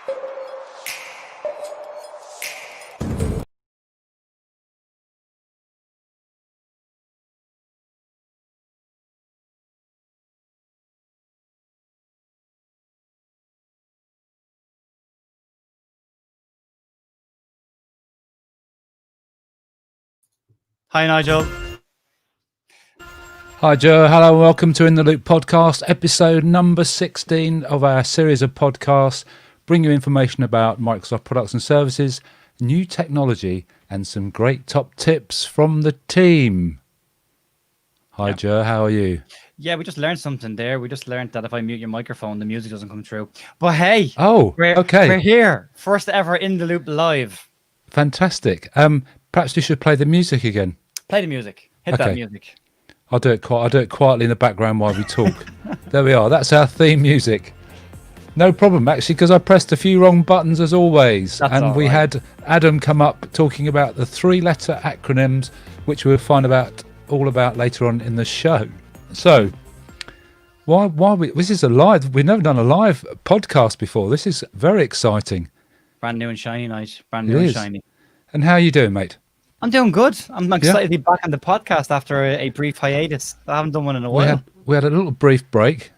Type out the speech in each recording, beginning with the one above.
Hi, Nigel. Hi, Ger. Hello, and welcome to In the Loop podcast, episode number 16 of our series of podcasts, bring you information about Microsoft products and services, new technology, and some great top tips from the team. Hi, Ger. How are you? Yeah, we just learned something there. We just learned that if I mute your microphone, the music doesn't come through. But hey, okay. We're here. First ever In the Loop live. Fantastic. Perhaps you should play the music again. Play the music. Hit that music. I'll do it quietly in the background while we talk. There we are. That's our theme music. No problem, actually, because I pressed a few wrong buttons as always. That's we had Adam come up talking about the 3-letter acronyms, which we'll find all about later on in the show. So, this is we've never done a live podcast before. This is very exciting. Brand new and shiny, night. Brand new and shiny. And how are you doing, mate? I'm doing good. I'm excited to be back on the podcast after a brief hiatus. I haven't done one in a while. We had a little brief break.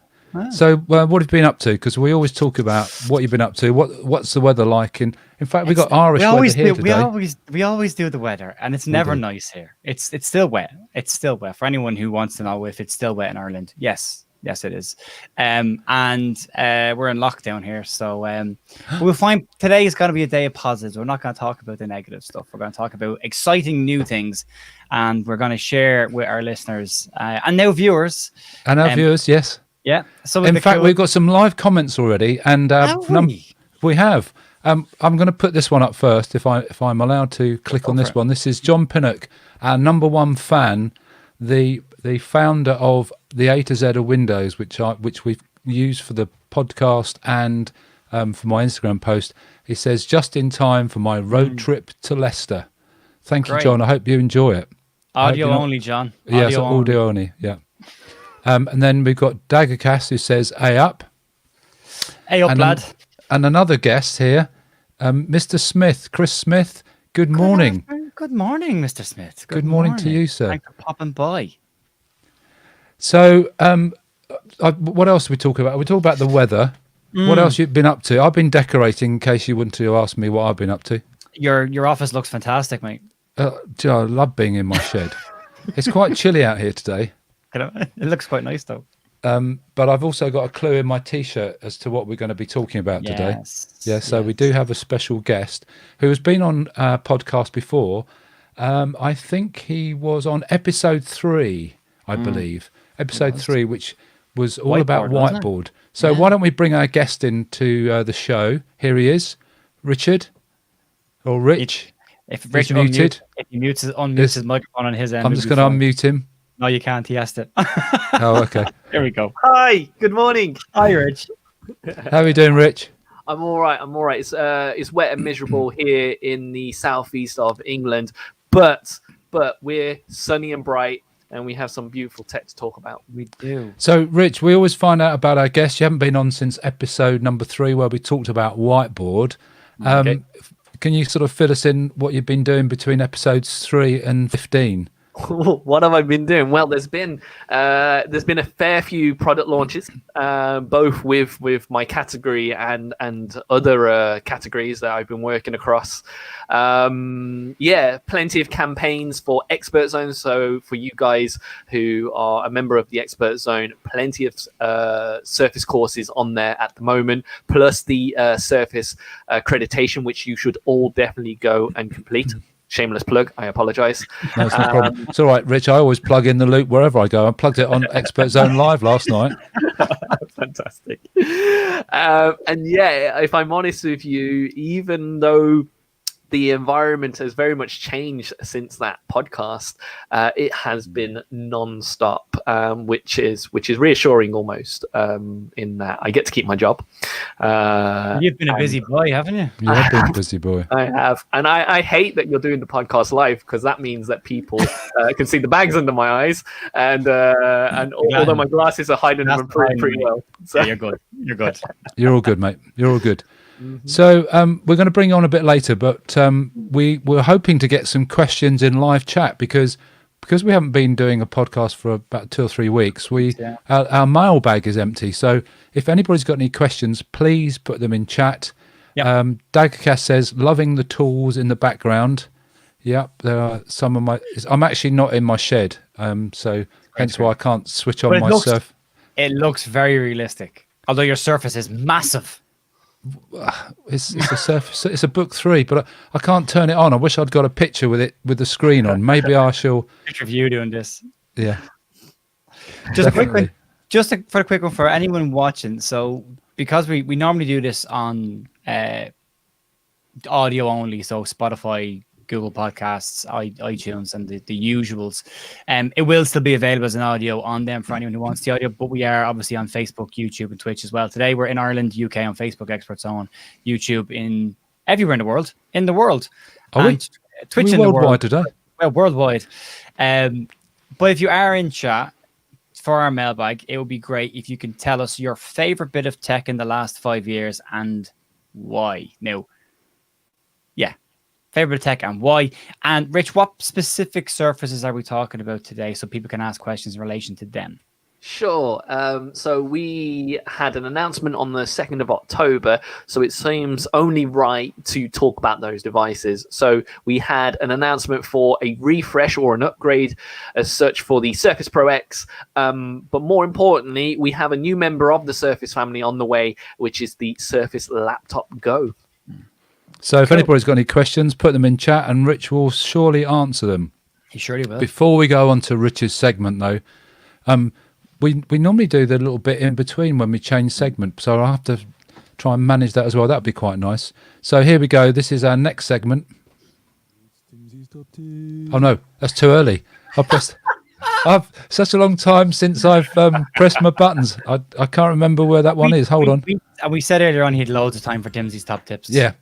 So what have you been up to? Because we always talk about what you've been up to. What's the weather like? And in fact, we got Irish weather here today. We always do the weather, and it's never nice here. It's still wet. It's still wet. For anyone who wants to know if it's still wet in Ireland, yes, it is. And we're in lockdown here, so we'll find today is going to be a day of positives. We're not going to talk about the negative stuff. We're going to talk about exciting new things, and we're going to share with our listeners and now viewers. And our viewers, yes. Yeah. So in fact, we've got some live comments already, and we have. I'm going to put this one up first, if I'm allowed to click on this one. This is John Pinnock, our number one fan, the founder of the A to Z of Windows, which we've used for the podcast and for my Instagram post. He says, just in time for my road trip to Leicester. Thank you, John. I hope you enjoy it. Audio only, John. Yes, audio only. Yeah. And then we've got Daggercast who says, "A up." Hey up, lad. And another guest here, Mr. Smith, Chris Smith. Good morning. Good morning, Mr. Smith. Good morning to you, sir. Thanks for popping by. So, what else are we talking about? We talk about the weather. What else you've been up to? I've been decorating. In case you wanted to ask me what I've been up to. Your office looks fantastic, mate. I love being in my shed. It's quite chilly out here today. It looks quite nice, though. But I've also got a clue in my T-shirt as to what we're going to be talking about today. Yeah, so we do have a special guest who has been on our podcast before. I think he was on episode 3, I believe. Episode 3, which was all about whiteboard. So why don't we bring our guest into the show? Here he is, Richard, or Rich. If Rich unmuted, if he unmutes his microphone on his end, I'm just going to unmute him. No, you can't. He asked it. Oh, okay. Here we go. Hi. Good morning. Hi, Rich. How are you doing, Rich? I'm all right. It's wet and miserable here in the southeast of England, but we're sunny and bright, and we have some beautiful tech to talk about. We do. So, Rich, we always find out about our guests. You haven't been on since episode number 3, where we talked about whiteboard. Okay. Can you sort of fill us in what you've been doing between episodes 3 and 15? What have I been doing? Well, there's been a fair few product launches, both with my category and other categories that I've been working across. Plenty of campaigns for Expert Zone. So for you guys who are a member of the Expert Zone, plenty of Surface courses on there at the moment, plus the Surface accreditation, which you should all definitely go and complete. Shameless plug. I apologize. No, it's no problem. It's all right, Rich. I always plug in the loop wherever I go. I plugged it on Expert Zone Live last night. Fantastic. If I'm honest with you, even though the environment has very much changed since that podcast, it has been non-stop, which is reassuring almost, in that I get to keep my job. You've been a busy boy, haven't you? You have been a busy boy. I have. And I hate that you're doing the podcast live, because that means that people can see the bags under my eyes. And although my glasses are hiding them pretty well. So. Yeah, you're good. You're good. You're all good, mate. You're all good. So we're going to bring you on a bit later, but we're hoping to get some questions in live chat because we haven't been doing a podcast for about 2 or 3 weeks. Our mailbag is empty. So if anybody's got any questions, please put them in chat. Yep. Dagcast says, loving the tools in the background. Yep, there are some of my... I'm actually not in my shed, so hence why I can't switch on my Surf. It looks very realistic, although your Surface is massive. It's a Surface. It's a Book 3, but I can't turn it on. I wish I'd got a picture with it with the screen on. Maybe I shall... Picture of you doing this. Yeah. Just for a quick one for anyone watching. So because we normally do this on audio only, so Spotify, Google Podcasts, iTunes, and the usuals. It will still be available as an audio on them for anyone who wants the audio, but we are obviously on Facebook, YouTube, and Twitch as well. Today we're in Ireland, UK on Facebook, Expert Zone, YouTube in everywhere in the world. Twitch in the world today. Well, worldwide. But if you are in chat for our mailbag, it would be great if you can tell us your favorite bit of tech in the last 5 years and why. Now, favorite tech and why. And Rich, what specific surfaces are we talking about today so people can ask questions in relation to them? Sure. So we had an announcement on the 2nd of October, so it seems only right to talk about those devices. So we had an announcement for a refresh or an upgrade as such for the Surface Pro X. But more importantly, we have a new member of the Surface family on the way, which is the Surface Laptop Go. So if anybody's got any questions, put them in chat and Rich will surely answer them. He surely will. Before we go on to Rich's segment, though, we normally do the little bit in between when we change segment. So I'll have to try and manage that as well. That'd be quite nice. So here we go. This is our next segment. Oh, no, that's too early. I've such a long time since I've pressed my buttons. I can't remember where that one is. Hold on. We said earlier on he had loads of time for Timsy's top tips. Yeah.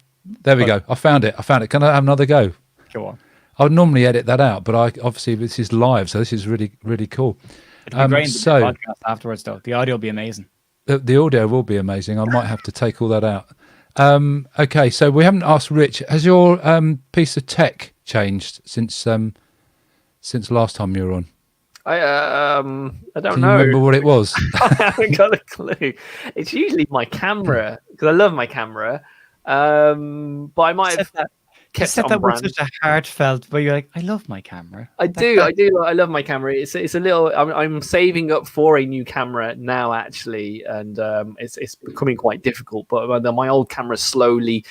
There we go. I found it. Can I have another go? Go on. I would normally edit that out, but obviously this is live, so this is really, really cool. It'll be great to do the podcast afterwards, though. The audio will be amazing. The audio will be amazing. I might have to take all that out. Okay, so we haven't asked Rich. Has your piece of tech changed since last time you were on? I don't know. Can you remember what it was? I haven't got a clue. It's usually my camera because I love my camera. But I might have kept it on brand. With such a heartfelt, but you're like, I love my camera. I do. I love my camera. It's a little. I'm saving up for a new camera now, actually, and it's becoming quite difficult. But my old camera slowly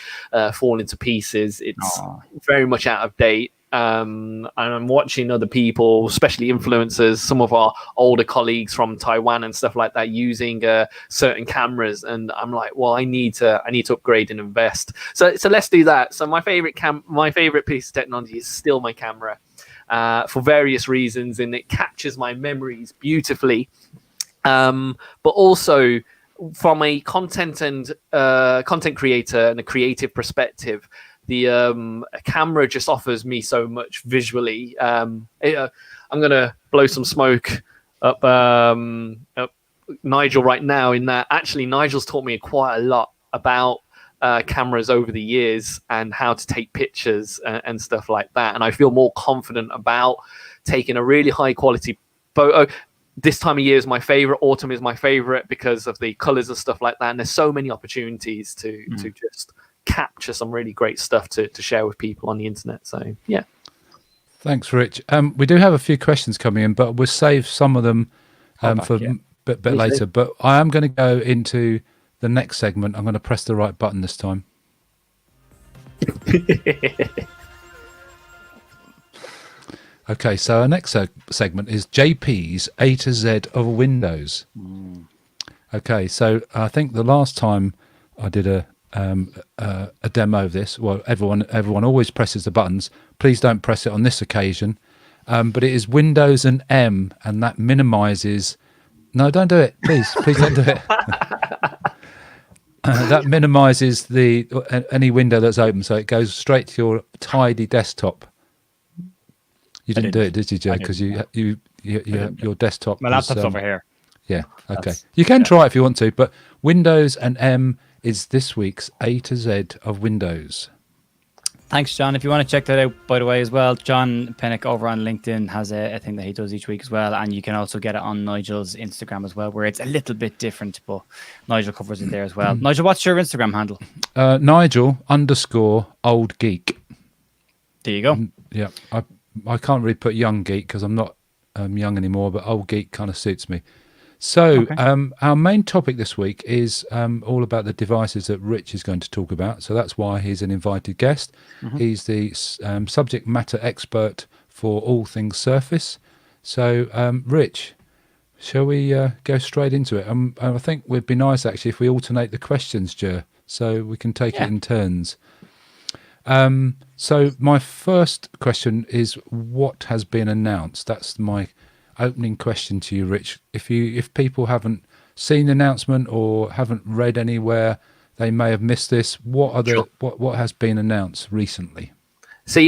falling to pieces. It's very much out of date. And I'm watching other people, especially influencers, some of our older colleagues from Taiwan and stuff like that, using certain cameras, and I'm like, well, I need to upgrade and invest. So let's do that. So my favorite piece of technology is still my camera, for various reasons, and it captures my memories beautifully. But also from a content creator and a creative perspective, the camera just offers me so much visually. I'm gonna blow some smoke up Nigel right now, in that actually Nigel's taught me quite a lot about cameras over the years and how to take pictures and stuff like that, and I feel more confident about taking a really high quality photo. This time of year is my favorite. Autumn is my favorite because of the colors and stuff like that, and there's so many opportunities to just capture some really great stuff to share with people on the internet. So yeah, thanks, Rich. We do have a few questions coming in, but we'll save some of them for a bit later. But I am going to go into the next segment. I'm going to press the right button this time. Okay, so our next segment is JP's A to Z of Windows. Okay, so I think the last time I did a demo of this, well, everyone always presses the buttons. Please don't press it on this occasion. But it is Windows and M, and that minimizes. No, don't do it, please. Please don't do it. That minimizes any window that's open, so it goes straight to your tidy desktop. You didn't do it, did you, Joe? Because your desktop. My laptop's over here. Yeah. Okay. You can try it if you want to, but Windows and M is this week's A to Z of Windows. Thanks, John. If you want to check that out, by the way, as well, John Pinnock over on LinkedIn has a thing that he does each week as well. And you can also get it on Nigel's Instagram as well, where it's a little bit different, but Nigel covers it there as well. Nigel, what's your Instagram handle? Nigel_old geek. There you go. Yeah, I can't really put young geek because I'm not young anymore, but old geek kind of suits me. So Okay. our main topic this week is all about the devices that Rich is going to talk about. So that's why he's an invited guest. Mm-hmm. He's the subject matter expert for all things Surface. So Rich, shall we go straight into it? I think it would be nice actually if we alternate the questions, Ger, so we can take it in turns. So my first question is, what has been announced? That's my opening question to you, Rich. If people haven't seen the announcement or haven't read anywhere, they may have missed this. What has been announced recently? So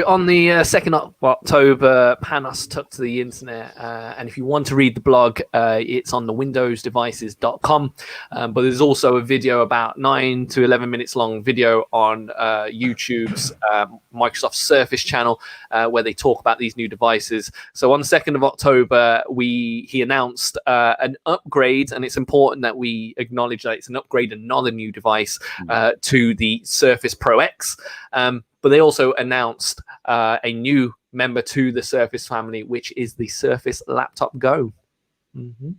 on the 2nd of October, Panos took to the internet, and if you want to read the blog, it's on the windowsdevices.com. But there's also a video, about 9 to 11 minutes long video on YouTube's Microsoft Surface channel, where they talk about these new devices. So on the 2nd of October, he announced an upgrade, and it's important that we acknowledge that it's an upgrade and not a new device to the Surface Pro X. But they also announced a new member to the Surface family, which is the Surface Laptop Go. Mm-hmm.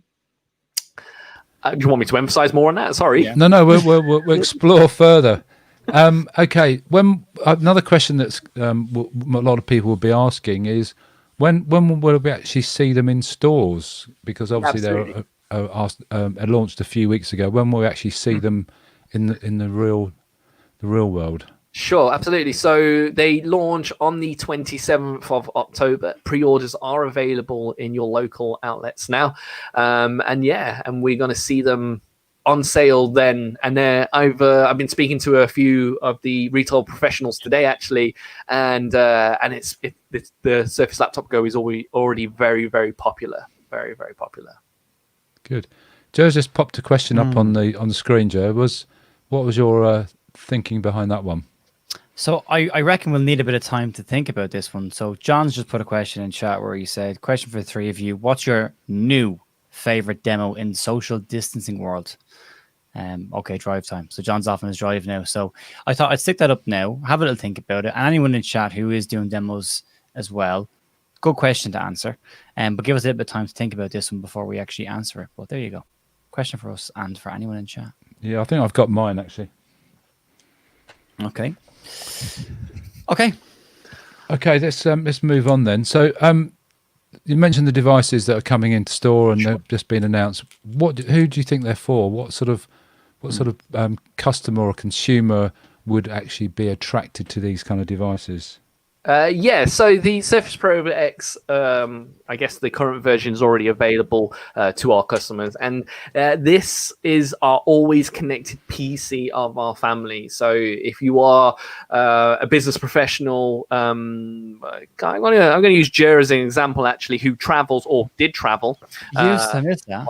Do you want me to emphasize more on that? Sorry. Yeah. No, we'll explore further. Okay. Another question that's a lot of people will be asking is, when will we actually see them in stores? Because obviously they were launched a few weeks ago. When will we actually see them in the real world? Sure, absolutely. So they launch on the 27th of October. Pre-orders are available in your local outlets now. And we're going to see them on sale then. And I've been speaking to a few of the retail professionals today, actually, and it's the Surface Laptop Go is already very, very popular. Very, very popular. Good. Joe's just popped a question up on the screen, Joe. What was your thinking behind that one? So I reckon we'll need a bit of time to think about this one. So John's just put a question in chat where he said, question for the three of you, what's your new favorite demo in social distancing world? Okay, drive time. So John's off on his drive now. So I thought I'd stick that up now, have a little think about it. And anyone in chat who is doing demos as well, good question to answer. But give us a little bit of time to think about this one before we actually answer it. But there you go. Question for us and for anyone in chat. Yeah, I think I've got mine actually. Okay. Let's move on then. So you mentioned the devices that are coming into store and they've just been announced. Who do you think they're for? What sort of customer or consumer would actually be attracted to these kind of devices? So the Surface Pro X, I guess the current version is already available to our customers, and this is our always connected PC of our family. So if you are a business professional, I'm going to use Ger as an example, actually, who travels or did travel. Quite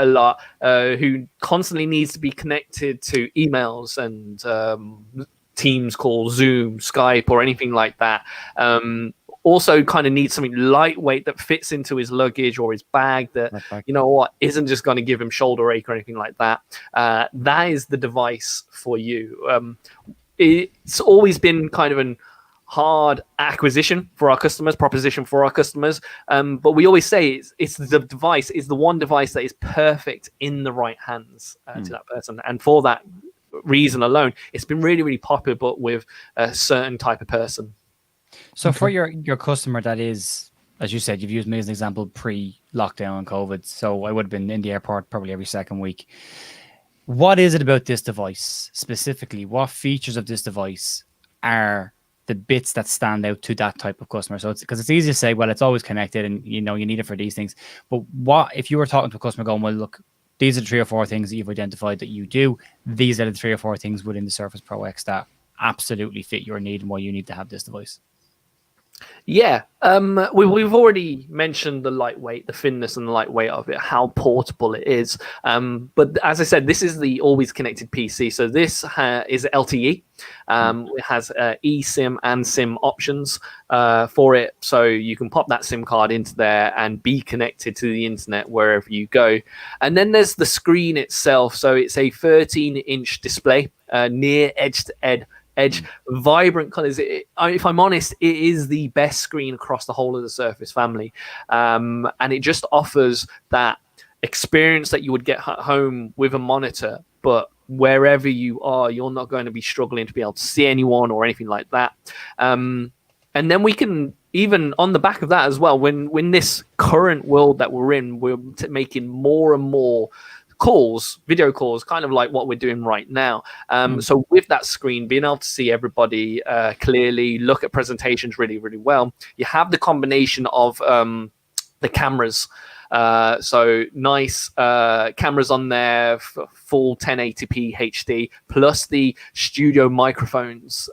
a lot, who constantly needs to be connected to emails and Teams call, Zoom, Skype, or anything like that. Also kind of needs something lightweight that fits into his luggage or his bag that, isn't just going to give him shoulder ache or anything like that. That is the device for you. It's always been kind of an hard acquisition for our customers, proposition for our customers. But we always say it's the device, is the one device that is perfect in the right hands to that person. And for that reason alone, it's been really, really popular, but with a certain type of person. So for your customer that is, as you said, you've used me as an example pre-lockdown and COVID, so I would have been in the airport probably every second week. What is it about this device specifically? What features of this device are the bits that stand out to that type of customer? So it's easy to say, well, it's always connected and you need it for these things. But what if you were talking to a customer going, well, look, these are the 3 or 4 things that you've identified that you do. These are the 3 or 4 things within the Surface Pro X that absolutely fit your need and why you need to have this device. Yeah, we've already mentioned the lightweight, the thinness and the lightweight of it, how portable it is. But as I said, this is the always connected PC. So this is LTE. It has eSIM and SIM options for it. So you can pop that SIM card into there and be connected to the internet wherever you go. And then there's the screen itself. So it's a 13-inch display, near edge to edge, vibrant colors. If I'm honest, it is the best screen across the whole of the Surface family, and it just offers that experience that you would get at home with a monitor, but wherever you are, you're not going to be struggling to be able to see anyone or anything like that. And then we can, even on the back of that as well, when this current world that we're in, we're making more and more calls, video calls, kind of like what we're doing right now. So with that screen, being able to see everybody clearly, look at presentations really, really well, you have the combination of the cameras. So nice cameras on there, full 1080p HD, plus the studio microphones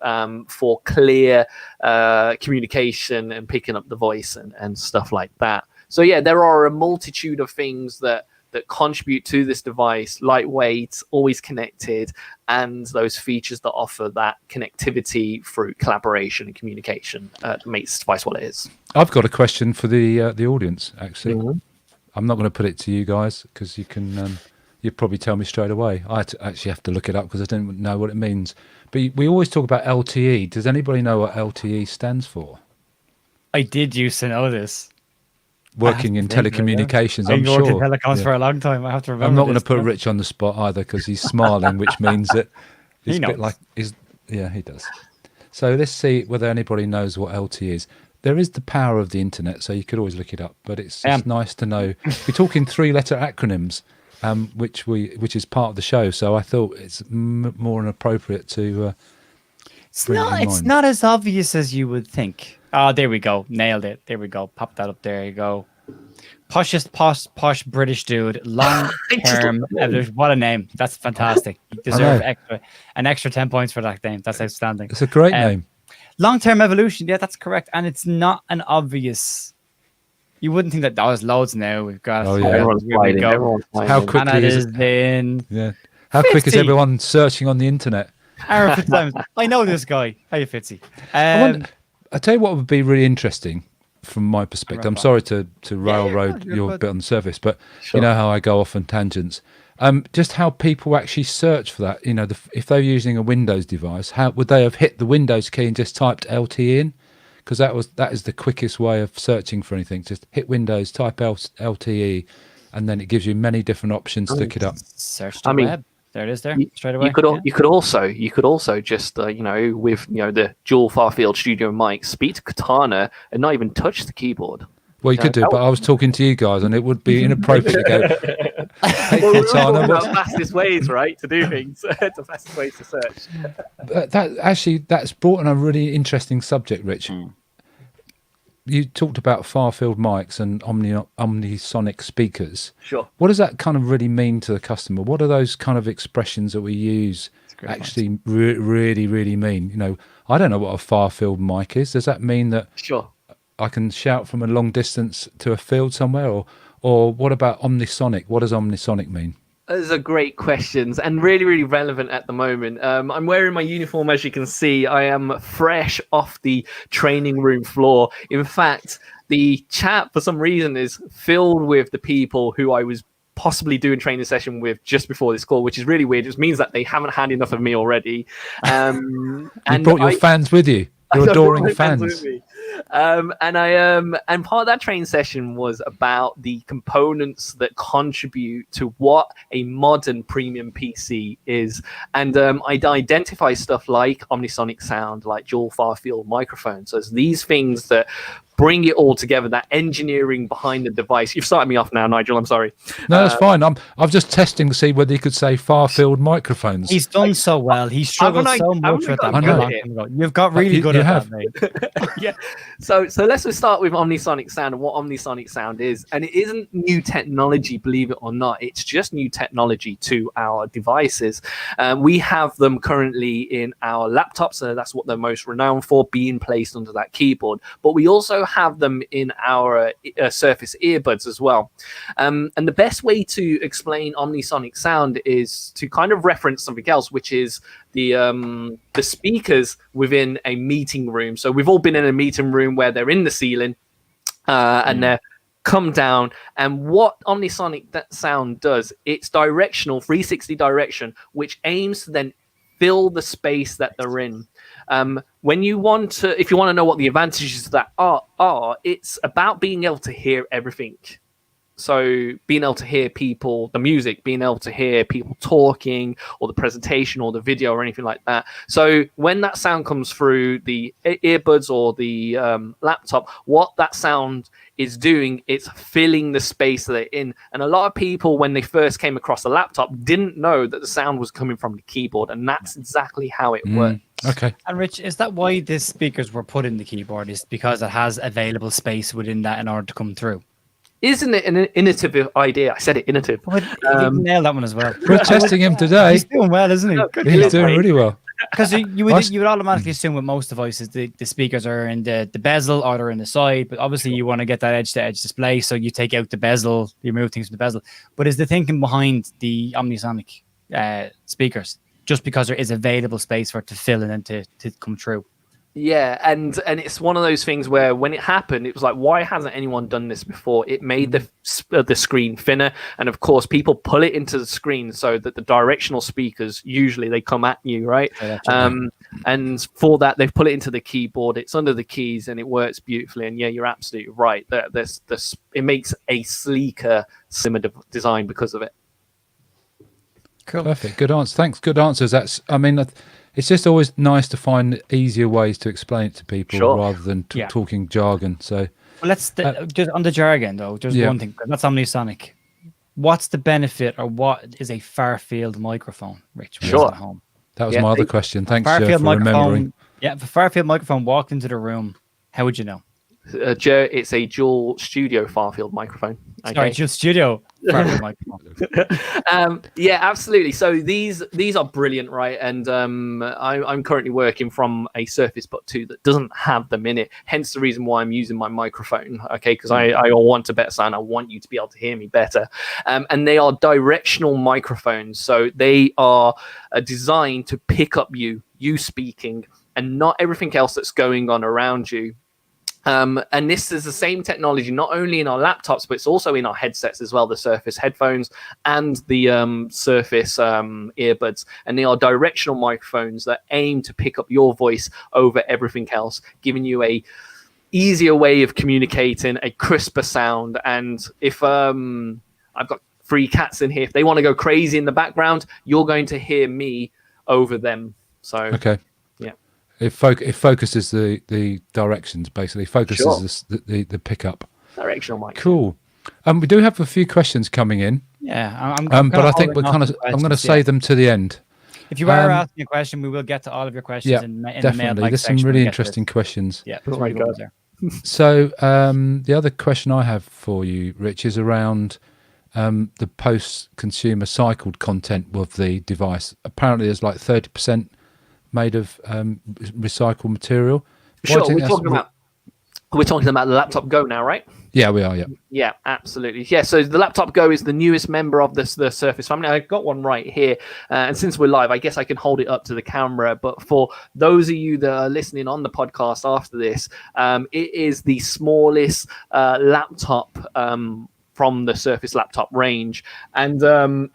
for clear communication and picking up the voice and stuff like that. So yeah, there are a multitude of things that contribute to this device: lightweight, always connected, and those features that offer that connectivity through collaboration and communication makes the device what it is. I've got a question for the audience, actually. Mm-hmm. I'm not going to put it to you guys because you can you'd probably tell me straight away. I actually have to look it up because I don't know what it means. But we always talk about LTE. Does anybody know what LTE stands for? I did used to know this. Working in telecommunications, I'm sure. I've worked in telecoms for a long time. I have to remember. I'm not going to put Rich on the spot either because he's smiling, which means that he's a bit like yeah, he does. So let's see whether anybody knows what LTE is. There is the power of the internet, so you could always look it up. But it's just nice to know. We're talking 3-letter acronyms, which is part of the show. So I thought it's more than appropriate to. It's not as obvious as you would think. Oh, there we go. Nailed it. There we go. Pop that up. There you go. Posh British dude. Long term. What a name. That's fantastic. You deserve an extra 10 points for that name. That's outstanding. It's a great name. Long-term evolution. Yeah, that's correct. And it's not an obvious. You wouldn't think that there's loads now. We've got. Oh, yeah. Everyone's fighting. How quickly is it? In yeah. How 50. Quick is everyone searching on the internet? I know this guy. Hey, Fitzy. I tell you what would be really interesting from my perspective. I'm sorry to railroad your bit on the surface, but you know how I go off on tangents. Just how people actually search for that. You know, if they're using a Windows device, how would they have hit the Windows key and just typed LTE in? Because that is the quickest way of searching for anything. Just hit Windows, type LTE, and then it gives you many different options to look it up. Search the web. There it is. There straight away. You could also just with the dual far-field studio mic, speak to Katana and not even touch the keyboard. Well, you could do, but I was talking to you guys, and it would be inappropriate to go. Hey, Katana, what's the fastest ways, right, to do things? The fastest ways to search. That's brought in a really interesting subject, Rich. You talked about far-field mics and omnisonic speakers. Sure. What does that kind of really mean to the customer? What are those kind of expressions that we use actually really, really mean? You know, I don't know what a far-field mic is. Does that mean that I can shout from a long distance to a field somewhere? Or what about omnisonic? What does omnisonic mean? Those are great questions and really, really relevant at the moment. I'm wearing my uniform, as you can see. I am fresh off the training room floor. In fact, the chat, for some reason, is filled with the people who I was possibly doing training session with just before this call, which is really weird. It means that they haven't had enough of me already. You brought your fans with you. Your adoring fans. And part of that training session was about the components that contribute to what a modern premium PC is. And I'd identify stuff like omnisonic sound, like dual far field microphones. So it's these things that bring it all together, that engineering behind the device. You've started me off now, Nigel. I'm sorry. No, that's fine. I'm just testing to see whether he could say far-field microphones. He's done so well. He struggled so much with that. You've got really good at that, mate. So let's just start with omnisonic sound and what omnisonic sound is. And it isn't new technology, believe it or not. It's just new technology to our devices. We have them currently in our laptops, so that's what they're most renowned for, being placed under that keyboard. But we also have them in our Surface earbuds as well. And the best way to explain omnisonic sound is to kind of reference something else, which is the speakers within a meeting room. So we've all been in a meeting room where they're in the ceiling and they're come down. And what omnisonic that sound does, it's directional, 360 direction, which aims to then fill the space that they're in. When you want to, if you want to know what the advantages of that are, it's about being able to hear everything. So being able to hear people, the music, being able to hear people talking, or the presentation, or the video, or anything like that. So when that sound comes through the earbuds or the laptop, what that sound is doing, it's filling the space that they're in. And a lot of people, when they first came across the laptop, didn't know that the sound was coming from the keyboard, and that's exactly how it works. Okay. And Rich, is that why the speakers were put in the keyboard? Is because it has available space within that in order to come through? Isn't it an innovative idea? I said it, innovative. Well, you nailed that one as well. We're testing him today. He's doing well, isn't he? He's doing really well. Because you would automatically assume with most devices the speakers are in the bezel or they're in the side, but obviously you want to get that edge-to-edge display, so you take out the bezel, you remove things from the bezel. But is the thinking behind the omnisonic speakers just because there is available space for it to fill in and to come through? Yeah, and it's one of those things where when it happened, it was like, why hasn't anyone done this before? It made the screen thinner, and of course, people pull it into the screen so that the directional speakers usually they come at you, right? And for that, they've put it into the keyboard. It's under the keys, and it works beautifully. And yeah, you're absolutely right. It makes a sleeker, slimmer design because of it. Cool. Perfect. Good answer. Thanks. Good answers. It's just always nice to find easier ways to explain it to people rather than talking jargon. So, well, let's just on the jargon though. There's one thing that's omnisonic. What's the benefit, or what is a far field microphone, Rich? Sure. At home? That was my other question. Thanks for remembering. Yeah, if a far field microphone walked into the room, how would you know? Ger, it's a dual studio far field microphone. Okay? Sorry, dual studio far field microphone. Yeah, absolutely. So these are brilliant, right? And I'm currently working from a Surface Book 2 that doesn't have them in it. Hence the reason why I'm using my microphone. Okay, because I want a better sound. I want you to be able to hear me better. And they are directional microphones, so they are designed to pick up you speaking, and not everything else that's going on around you. And this is the same technology, not only in our laptops, but it's also in our headsets as well, the Surface headphones and the Surface earbuds. And they are directional microphones that aim to pick up your voice over everything else, giving you a easier way of communicating, a crisper sound. And if I've got 3 cats in here, if they want to go crazy in the background, you're going to hear me over them. So okay. It focuses the directions, basically. Focuses the pickup. Directional mic. Cool. We do have a few questions coming in. Yeah, but I think I'm going to save them to the end. If you are asking a question, we will get to all of your questions in the definitely. There's some really interesting questions. Yeah, that's right. There. So the other question I have for you, Rich, is around the post-consumer cycled content of the device. Apparently, there's like 30% made of recycled material. Sure, we're talking about the Laptop Go now, right? Yeah, we are. Yeah, absolutely. Yeah, so the Laptop Go is the newest member of the Surface family. I've got one right here, and since we're live, I guess I can hold it up to the camera. But for those of you that are listening on the podcast after this, it is the smallest laptop from the Surface laptop range, and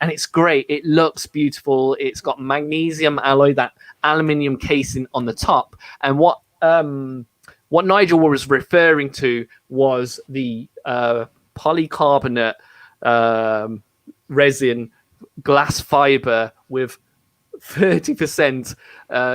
it's great. It looks beautiful. It's got magnesium alloy, that aluminium casing on the top, and what Nigel was referring to was the polycarbonate resin glass fiber with 30%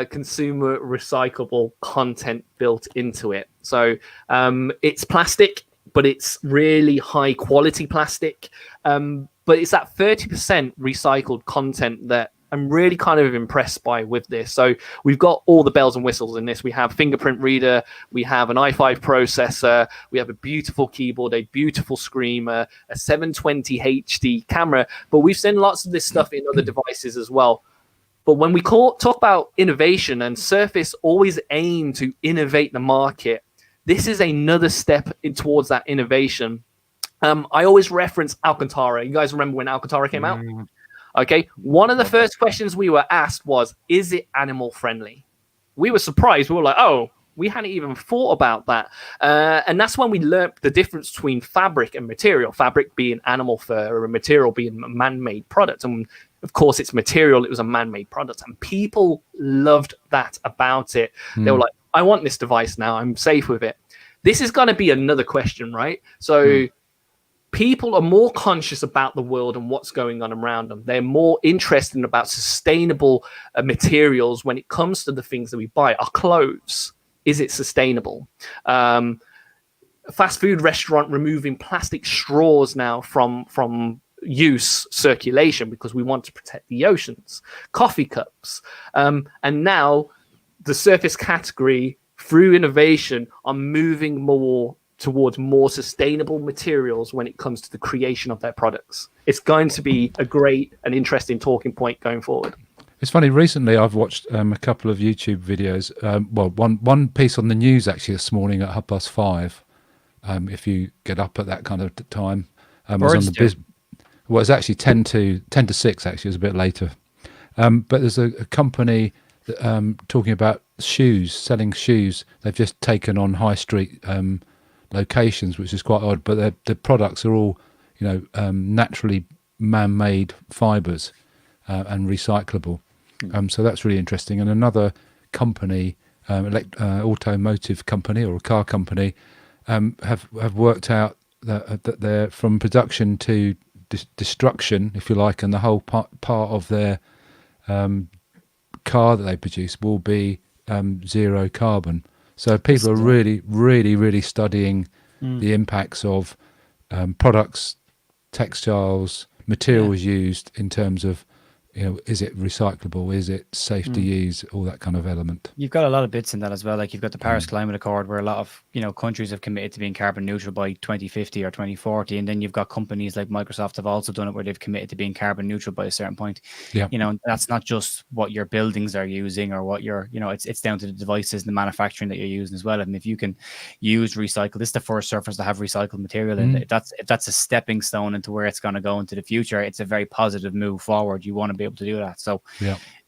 consumer recyclable content built into it. So it's plastic, but it's really high quality plastic. But it's that 30% recycled content that I'm really kind of impressed by with this. So we've got all the bells and whistles in this. We have fingerprint reader, we have an i5 processor, we have a beautiful keyboard, a beautiful screamer, a 720 HD camera, but we've seen lots of this stuff in other devices as well. But when we talk about innovation, and Surface always aim to innovate the market, this is another step towards that innovation. I always reference Alcantara. You guys remember when Alcantara came out? Okay. One of the first questions we were asked was, is it animal friendly? We were surprised. We were like, oh, we hadn't even thought about that. And that's when we learned the difference between fabric and material. Fabric being animal fur, or material being a man-made product. And of course, it's material. It was a man-made product. And people loved that about it. They were like, I want this device now. I'm safe with it. This is going to be another question, right? So people are more conscious about the world and what's going on around them. They're more interested about sustainable materials when it comes to the things that we buy. Our clothes, is it sustainable? A fast food restaurant removing plastic straws now from use circulation because we want to protect the oceans. Coffee cups. And now the Surface category, through innovation, are moving more towards more sustainable materials when it comes to the creation of their products. It's going to be a great and interesting talking point going forward. It's funny, recently I've watched a couple of YouTube videos. One piece on the news actually this morning at 5:30. If you get up at that kind of time. Was on the well, it's actually 10 to 6 actually, it was a bit later. But there's a company that, talking about shoes, selling shoes. They've just taken on high street locations, which is quite odd, but the products are all, naturally man-made fibers and recyclable. So that's really interesting. And another company, automotive company or a car company, have worked out that they're from production to destruction, if you like, and the whole part of their car that they produce will be zero carbon. So people are really, really, really studying the impacts of products, textiles, materials used in terms of, is it recyclable? Is it safe to use? All that kind of element. You've got a lot of bits in that as well. Like you've got the Paris Climate Accord, where a lot of countries have committed to being carbon neutral by 2050 or 2040, and then you've got companies like Microsoft have also done it, where they've committed to being carbon neutral by a certain point. Yeah, that's not just what your buildings are using or what your it's down to the devices and the manufacturing that you're using as well. And if you can use recycle, this is the first Surface to have recycled material, and if that's a stepping stone into where it's going to go into the future, it's a very positive move forward. You want to be able to do that. So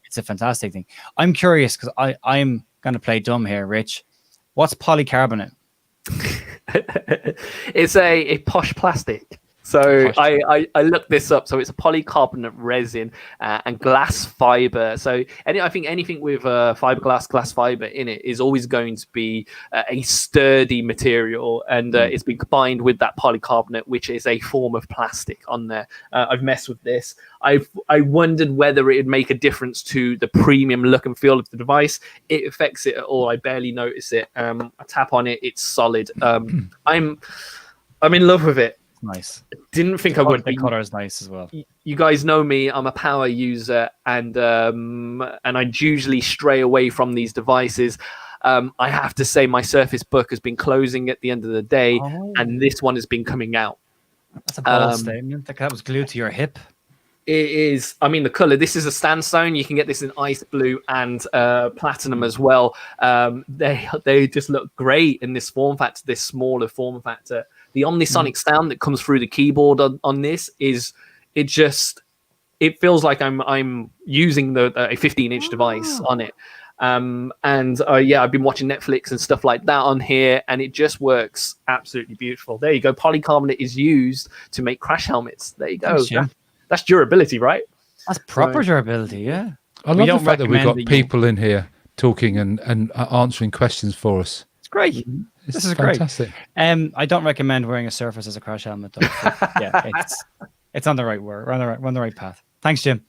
it's a fantastic thing. I'm curious because I'm going to play dumb here, Rich. What's polycarbonate? It's a posh plastic. So I looked this up. So it's a polycarbonate resin and glass fiber. So I think anything with fiberglass, glass fiber in it is always going to be a sturdy material, and it's been combined with that polycarbonate, which is a form of plastic on there. I've messed with this. I wondered whether it would make a difference to the premium look and feel of the device. It affects it at all. I barely notice it. I tap on it, it's solid. I'm in love with it. Nice. Didn't think I would be. The color is nice as well. You guys know me. I'm a power user, and I usually stray away from these devices. I have to say, my Surface Book has been closing at the end of the day, and this one has been coming out. That's a bold statement. That was glued to your hip. It is. I mean, the color. This is a sandstone. You can get this in ice blue and platinum as well. They just look great in this form factor, this smaller form factor. The omnisonic sound that comes through the keyboard on this it feels like I'm using a 15-inch device on it. I've been watching Netflix and stuff like that on here, and it just works absolutely beautiful. There you go. Polycarbonate is used to make crash helmets. There you go. That's durability, right? That's proper durability, yeah. I love the fact that we've got people in here talking and answering questions for us. It's great. This is fantastic. Great. I don't recommend wearing a Surface as a crash helmet, though. Yeah, it's on the right word. We're on the right path. Thanks, Jim.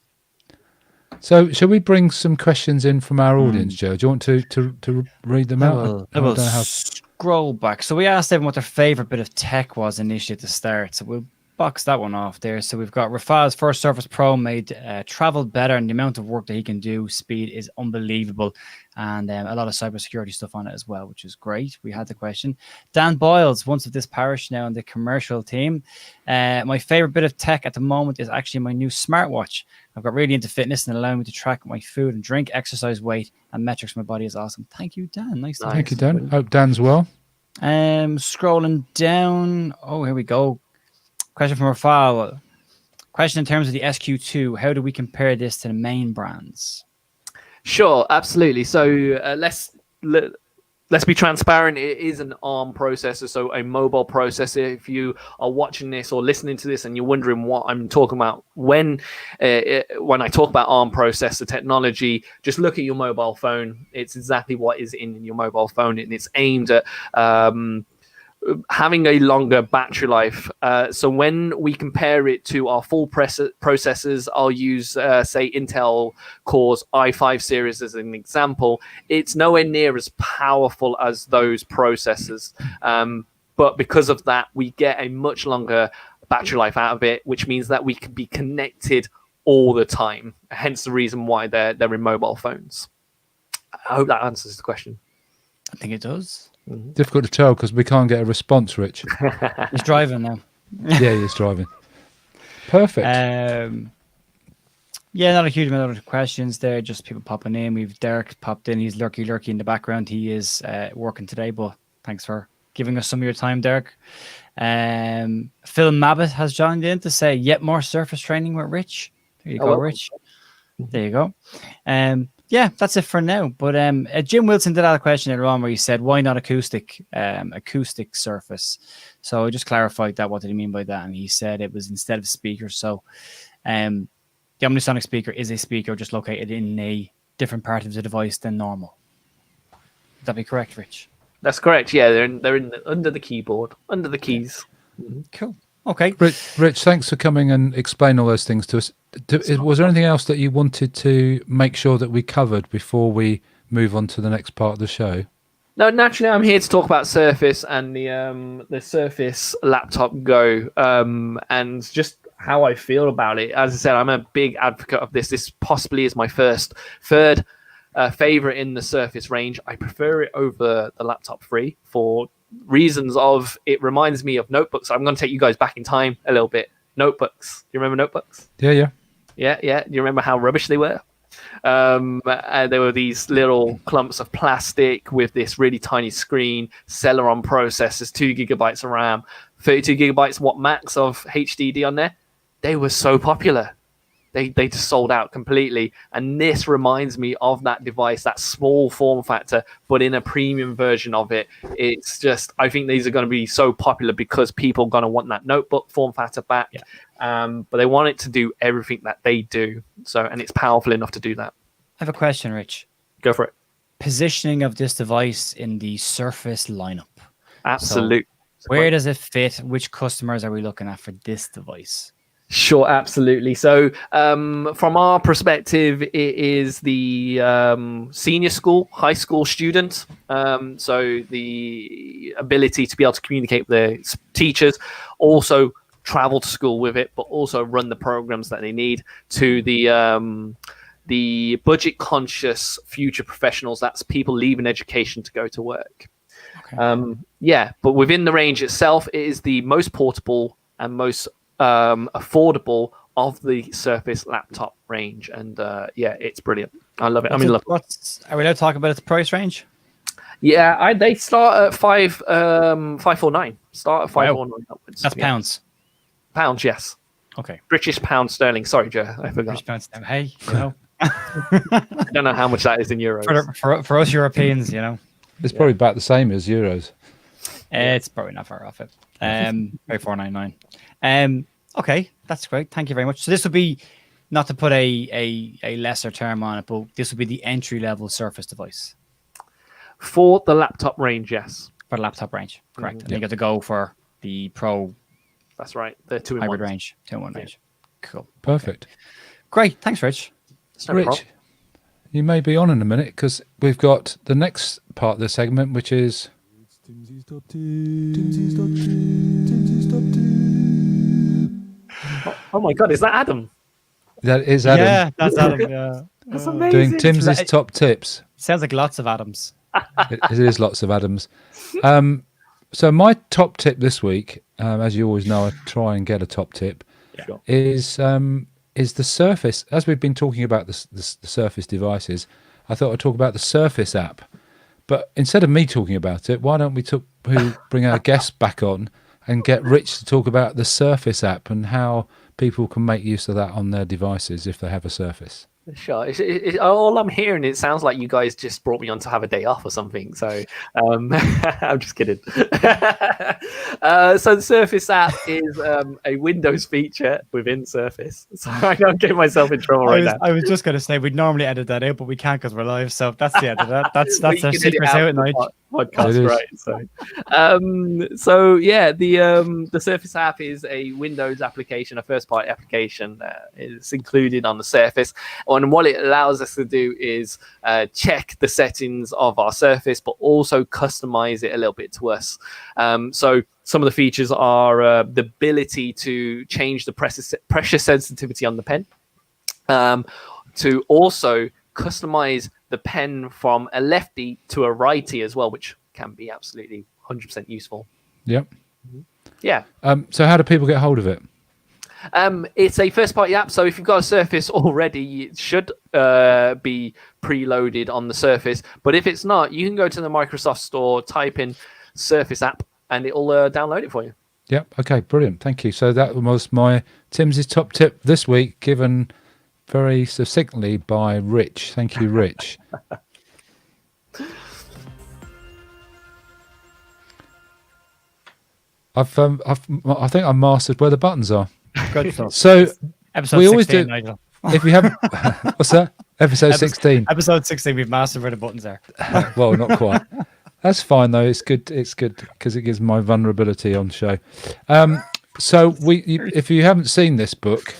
So, shall we bring some questions in from our audience, Joe? Do you want to read them out? I will scroll back. So we asked everyone what their favorite bit of tech was initially at the start. So we'll box that one off there. So we've got Rafal's first Surface Pro made travel better, and the amount of work that he can do, speed is unbelievable, and a lot of cybersecurity stuff on it as well, which is great. We had the question. Dan Boyles, once of this parish, now in the commercial team. My favorite bit of tech at the moment is actually my new smartwatch. I've got really into fitness and allowing me to track my food and drink, exercise, weight, and metrics for my body is awesome. Thank you, Dan. Nice. Thank you, Dan. Hope Dan's well. Scrolling down. Oh, here we go. Question from Rafal. Question in terms of the SQ2. How do we compare this to the main brands? Sure, absolutely. So let's be transparent. It is an ARM processor, so a mobile processor. If you are watching this or listening to this and you're wondering what I'm talking about when I talk about ARM processor technology, just look at your mobile phone. It's exactly what is in your mobile phone, and it's aimed at having a longer battery life. So when we compare it to our full processors, I'll use, say, Intel Core's i5 series as an example. It's nowhere near as powerful as those processors. But because of that, we get a much longer battery life out of it, which means that we can be connected all the time. Hence the reason why they're in mobile phones. I hope that answers the question. I think it does. Difficult to tell because we can't get a response, Rich. He's driving now. Yeah, he's driving. Perfect. Yeah, not a huge amount of questions there. Just people popping in. We've Derek popped in. He's lurky in the background. He is working today, but thanks for giving us some of your time, Derek. Phil Mabbott has joined in to say, yet more surface training with Rich. There you go, Rich. There you go. Yeah, that's it for now. But Jim Wilson did have a question earlier on where he said, why not acoustic surface? So I just clarified that. What did he mean by that? And he said it was instead of speakers. So the Omnisonic speaker is a speaker just located in a different part of the device than normal. Would that be correct, Rich? That's correct. Yeah, they're under the keyboard, under the keys. Yeah. Cool. Okay. Rich, thanks for coming and explaining all those things to us. Was there anything else that you wanted to make sure that we covered before we move on to the next part of the show? No, naturally, I'm here to talk about Surface and the Surface Laptop Go, and just how I feel about it. As I said, I'm a big advocate of this. This possibly is my third favorite in the Surface range. I prefer it over the Laptop 3 for reasons of it reminds me of notebooks. I'm going to take you guys back in time a little bit. Notebooks. Do you remember notebooks? Yeah. Do you remember how rubbish they were? There were these little clumps of plastic with this really tiny screen, Celeron processors, 2 gigabytes of RAM, 32 gigabytes Watt Max of HDD on there. They were so popular. They just sold out completely. And this reminds me of that device, that small form factor, but in a premium version of it. It's just, I think these are going to be so popular because people are going to want that notebook form factor back. Yeah. But they want it to do everything that they do. So, and it's powerful enough to do that. I have a question, Rich. Go for it. Positioning of this device in the Surface lineup. Absolutely. So where does it fit? Which customers are we looking at for this device? Sure, absolutely. So from our perspective, it is the senior school, high school student. So the ability to be able to communicate with the teachers, also travel to school with it, but also run the programs that they need, to the budget conscious future professionals. That's people leaving education to go to work. Okay. But within the range itself, it is the most portable and most affordable of the Surface laptop range, and it's brilliant. I love it. Are we allowed to talk about its price range? Yeah, they start at 549. Start at 549 upwards. That's pounds. Pounds, yes. Okay. British pound sterling. Sorry, Joe, I forgot. British pound sterling. Hey, you know. I don't know how much that is in euros. For us Europeans, you know, it's probably about the same as euros. It's probably not far off it. 499. Okay, that's great. Thank you very much. So this would be, not to put a lesser term on it, but this would be the entry level Surface device for the laptop range. Yes, for the laptop range, correct. And you got to go for the Pro. That's right. The 2-in-1 hybrid range, 2-in-1 range. Cool. Perfect. Okay. Great. Thanks, Rich. No Rich, problem. You may be on in a minute because we've got the next part of the segment, which is Timsy's Top Tips. Oh my God, is that Adam? That is Adam. Yeah, that's Adam. Yeah. That's amazing. Doing Tim's top tips. Sounds like lots of Adams. It is lots of Adams. So my top tip this week, as you always know, I try and get a top tip, is the Surface. As we've been talking about the Surface devices, I thought I'd talk about the Surface app. But instead of me talking about it, why don't we bring our guests back on and get Rich to talk about the Surface app and how people can make use of that on their devices if they have a Surface. Sure. All I'm hearing, it sounds like you guys just brought me on to have a day off or something. So I'm just kidding. So the Surface app is a Windows feature within Surface. So I don't get myself in trouble now. I was just going to say we'd normally edit that out, but we can't because we're live. So that's the end of that. That's our secrets out at night. Podcast, right? So yeah, the Surface app is a Windows application, a first-party application. It's included on the Surface, and what it allows us to do is check the settings of our Surface, but also customize it a little bit to us. So some of the features are the ability to change the pressure sensitivity on the pen, to also customize the pen from a lefty to a righty as well, which can be absolutely 100% useful. Yep. Yeah. So how do people get hold of it? It's a first-party app, so if you've got a Surface already, it should be preloaded on the Surface. But if it's not, you can go to the Microsoft Store, type in Surface app, and it'll download it for you. Yep. Okay, brilliant. Thank you. So that was my Tim's top tip this week, given very succinctly by Rich. Thank you, Rich. I think I've mastered where the buttons are. Good stuff. So episode we always 16, do. Nigel. If you haven't, what's that? Episode 16. Episode 16. We've mastered where the buttons are. Well, not quite. That's fine though. It's good. It's good because it gives my vulnerability on the show. So if you haven't seen this book,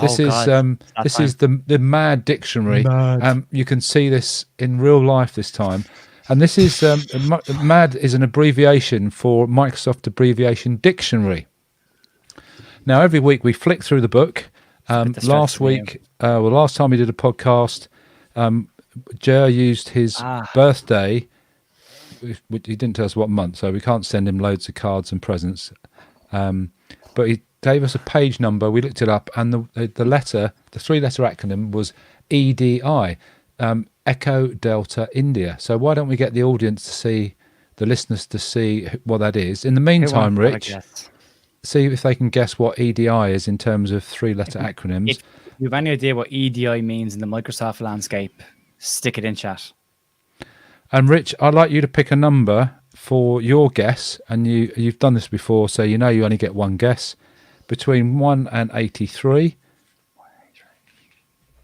this is the Mad Dictionary. You can see this in real life this time, and this is Mad is an abbreviation for Microsoft Abbreviation Dictionary. Now every week we flick through the book. Last time we did a podcast, Ger used his birthday. He didn't tell us what month, so we can't send him loads of cards and presents. But he gave us a page number. We looked it up, and the three-letter acronym was EDI, Echo Delta India. So why don't we get the audience to see, the listeners to see what that is? In the meantime, Rich, see if they can guess what EDI is in terms of three-letter acronyms. If you have any idea what EDI means in the Microsoft landscape, stick it in chat. And Rich, I'd like you to pick a number for your guess, and you've done this before, so you know you only get one guess, between 1 and 83.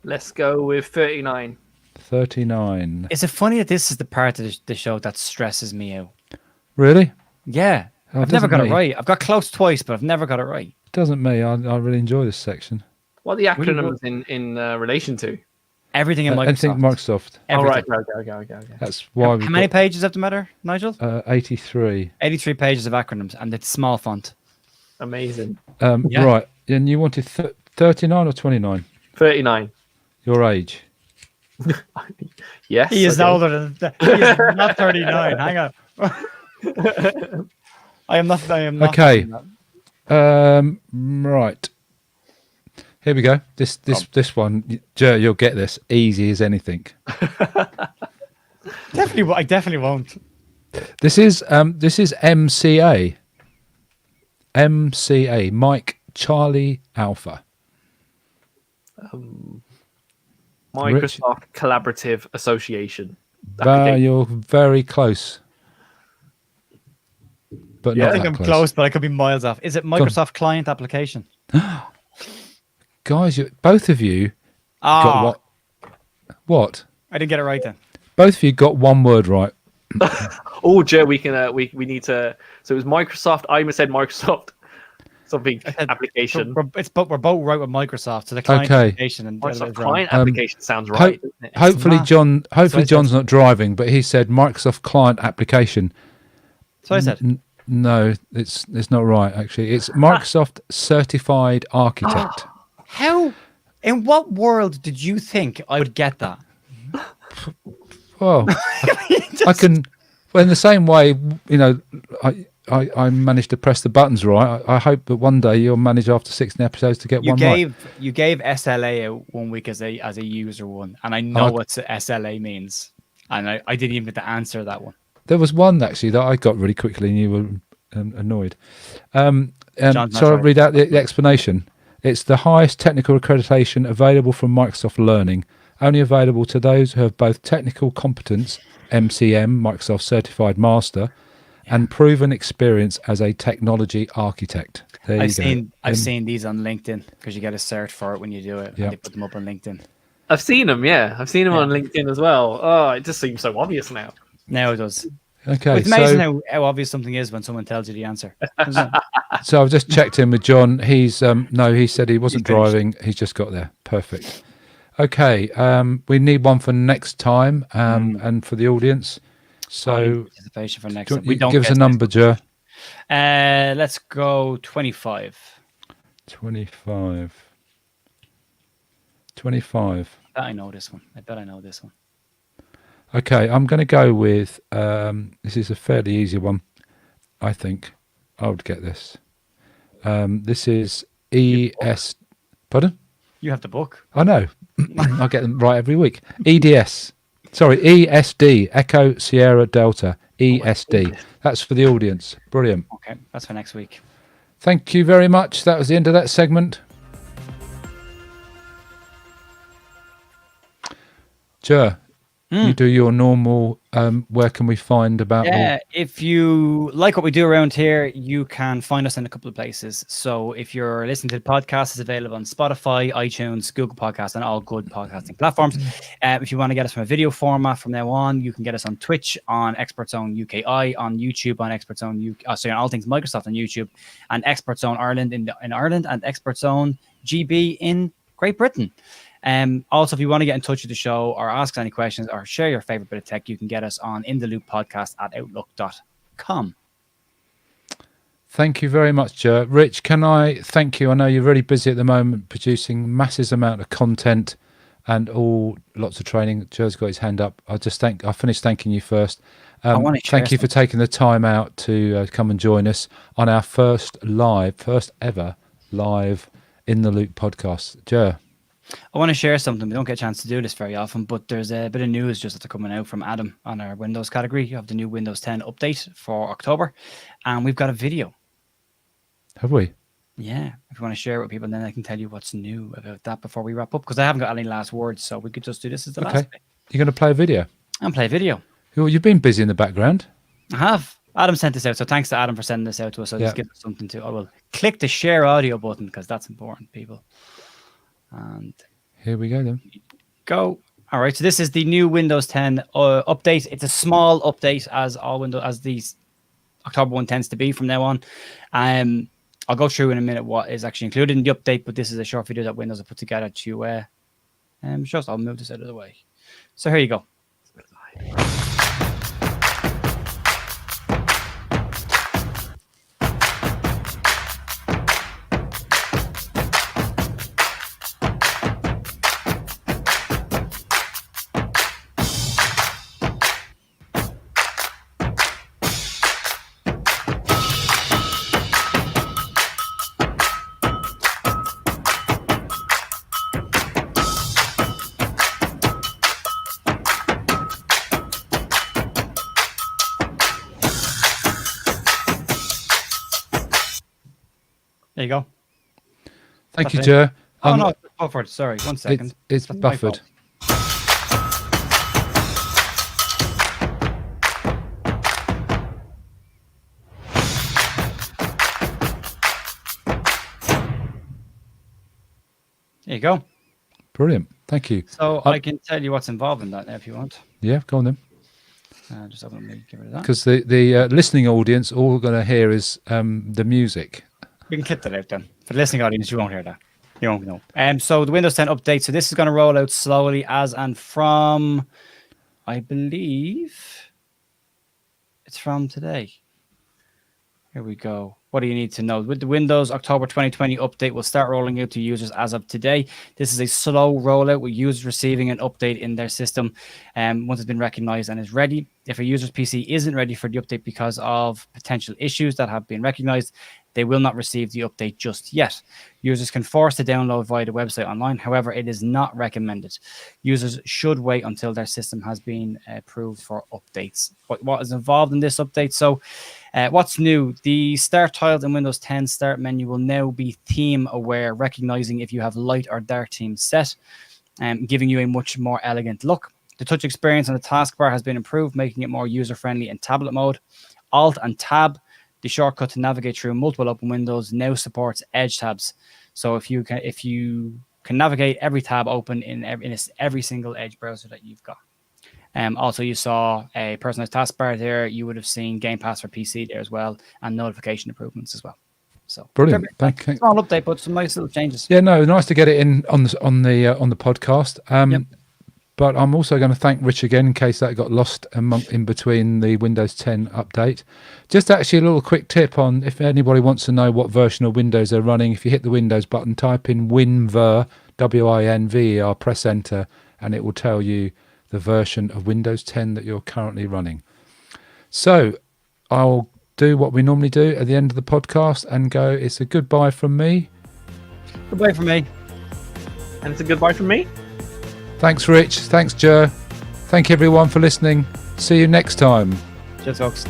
Let's go with 39. 39. Is it funny that this is the part of the show that stresses me out? Really? Yeah. I've never got it right. I've got close twice, but I've never got it right. Doesn't me. I really enjoy this section. What are the acronyms in relation to? Everything in Microsoft. Anything Microsoft. Everything. Oh, right. Okay. That's why. How many pages have to matter, Nigel? 83. 83 pages of acronyms, and it's small font. Amazing. Right. And you wanted 39 or 29? 39. Your age? Yes. He is older than he is not 39. Hang on. I am not. Okay. Right. Here we go. This one, Ger, you'll get this easy as anything. I definitely won't. This is MCA. MCA, Mike Charlie Alpha. Microsoft Collaborative Association. You're very close. But I think I'm close, but I could be miles off. Is it Microsoft Client Application? Guys, both of you got what? I didn't get it right then. Both of you got one word right. Oh, Joe, we can we need to. So it was Microsoft. I said Microsoft something application. But we're both right with Microsoft. So the client application and Microsoft client application sounds right. Hopefully, John's not driving, but he said Microsoft Client Application. So I said No, it's not right. Actually, it's Microsoft Certified Architect. How? In what world did you think I would get that? Well, I can. Well, in the same way, I managed to press the buttons right. I hope that one day you'll manage after 16 episodes to get one right. You gave SLA out 1 week as a user one, and I know what SLA means, and I didn't even get to answer that one. There was one actually that I got really quickly, and you were annoyed. So I'll read out the explanation. It's the highest technical accreditation available from Microsoft Learning, only available to those who have both technical competence, MCM, Microsoft Certified Master, and proven experience as a technology architect. I've seen these on LinkedIn because you get a cert for it when you do it. Yep. They put them up on LinkedIn. I've seen them. Yeah, I've seen them on LinkedIn as well. Oh, it just seems so obvious now. Now it does. Okay, it's amazing how obvious something is when someone tells you the answer. So I've just checked in with John. He's he said he wasn't driving. He's just got there. Perfect. Okay, we need one for next time and for the audience. So anticipation for next time. Give us a number, Ger. Let's go 25. 25. I know this one. I bet I know this one. Okay, I'm going to go with, this is a fairly easy one, I think. I would get this. This is ES... Pardon? You have the book. I know. I get them right every week. EDS. Sorry, ESD. Echo Sierra Delta. ESD. That's for the audience. Brilliant. Okay, that's for next week. Thank you very much. That was the end of that segment. Ger, you do your normal, where can we find about... if you like what we do around here, you can find us in a couple of places. So if you're listening to the podcast, it's available on Spotify, iTunes, Google Podcasts, and all good podcasting platforms. If you want to get us from a video format from now on, you can get us on Twitch, on Expert Zone UKI, on YouTube, on Expert Zone on All Things Microsoft on YouTube, and Expert Zone Ireland in Ireland, and Expert Zone GB in Great Britain. Also, if you want to get in touch with the show or ask any questions or share your favorite bit of tech, you can get us on intheloop.podcast@outlook.com. Thank you very much, Ger. Rich, can I thank you? I know you're really busy at the moment producing massive amount of content and lots of training. Ger's got his hand up. I finished thanking you first. Thank you for taking the time out to come and join us on our first ever live In the Loop podcast. Ger. I want to share something. We don't get a chance to do this very often, but there's a bit of news just that's coming out from Adam on our Windows category. You have the new Windows 10 update for October, and we've got a video. Have we? Yeah. If you want to share it with people, then I can tell you what's new about that before we wrap up, because I haven't got any last words, so we could just do this as the last bit. You're going to play a video? I'm play a video. Well, you've been busy in the background. I have. Adam sent this out, so thanks to Adam for sending this out to us. I'll just give us something to... I will click the share audio button, because that's important, people. And here we go then. Go. All right. So this is the new Windows 10 update. It's a small update as these October one tends to be from now on. I'll go through in a minute what is actually included in the update, but this is a short video that Windows have put together to I'll move this out of the way. So here you go. There you go. Thank you, Ger. Oh, no, it's buffered. Sorry, 1 second. It's buffered. There you go. Brilliant. Thank you. So I can tell you what's involved in that now if you want. Yeah, go on then. Just open me, get rid of that. Because the listening audience, all we're going to hear is the music. We can clip that out then. For the listening audience, you won't hear that. You won't know. So the Windows 10 update. So this is going to roll out slowly as and from, I believe, it's from today. Here we go. What do you need to know? With the Windows October 2020 update will start rolling out to users as of today. This is a slow rollout with users receiving an update in their system once it's been recognized and is ready. If a user's PC isn't ready for the update because of potential issues that have been recognized, they will not receive the update just yet. Users can force the download via the website online. However, it is not recommended. Users should wait until their system has been approved for updates. But what is involved in this update? So what's new? The start tiles in Windows 10 start menu will now be theme aware, recognizing if you have light or dark themes set, giving you a much more elegant look. The touch experience on the taskbar has been improved, making it more user-friendly in tablet mode. Alt and Tab, the shortcut to navigate through multiple open windows, now supports Edge tabs. So if you can navigate every tab open in every single Edge browser that you've got. Also, you saw a personalized taskbar there. You would have seen Game Pass for PC there as well, and notification improvements as well. So brilliant. Small update, but some nice little changes. Yeah, no, nice to get it in on the podcast. Yep. But I'm also going to thank Rich again in case that got lost in between the Windows 10 update. Just actually a little quick tip on if anybody wants to know what version of Windows they're running. If you hit the Windows button, type in WinVer, WINVER, press enter, and it will tell you the version of Windows 10 that you're currently running. So I'll do what we normally do at the end of the podcast and go, it's a goodbye from me. Goodbye from me. And it's a goodbye from me. Thanks, Rich. Thanks, Ger. Thank you, everyone, for listening. See you next time. Cheers, folks.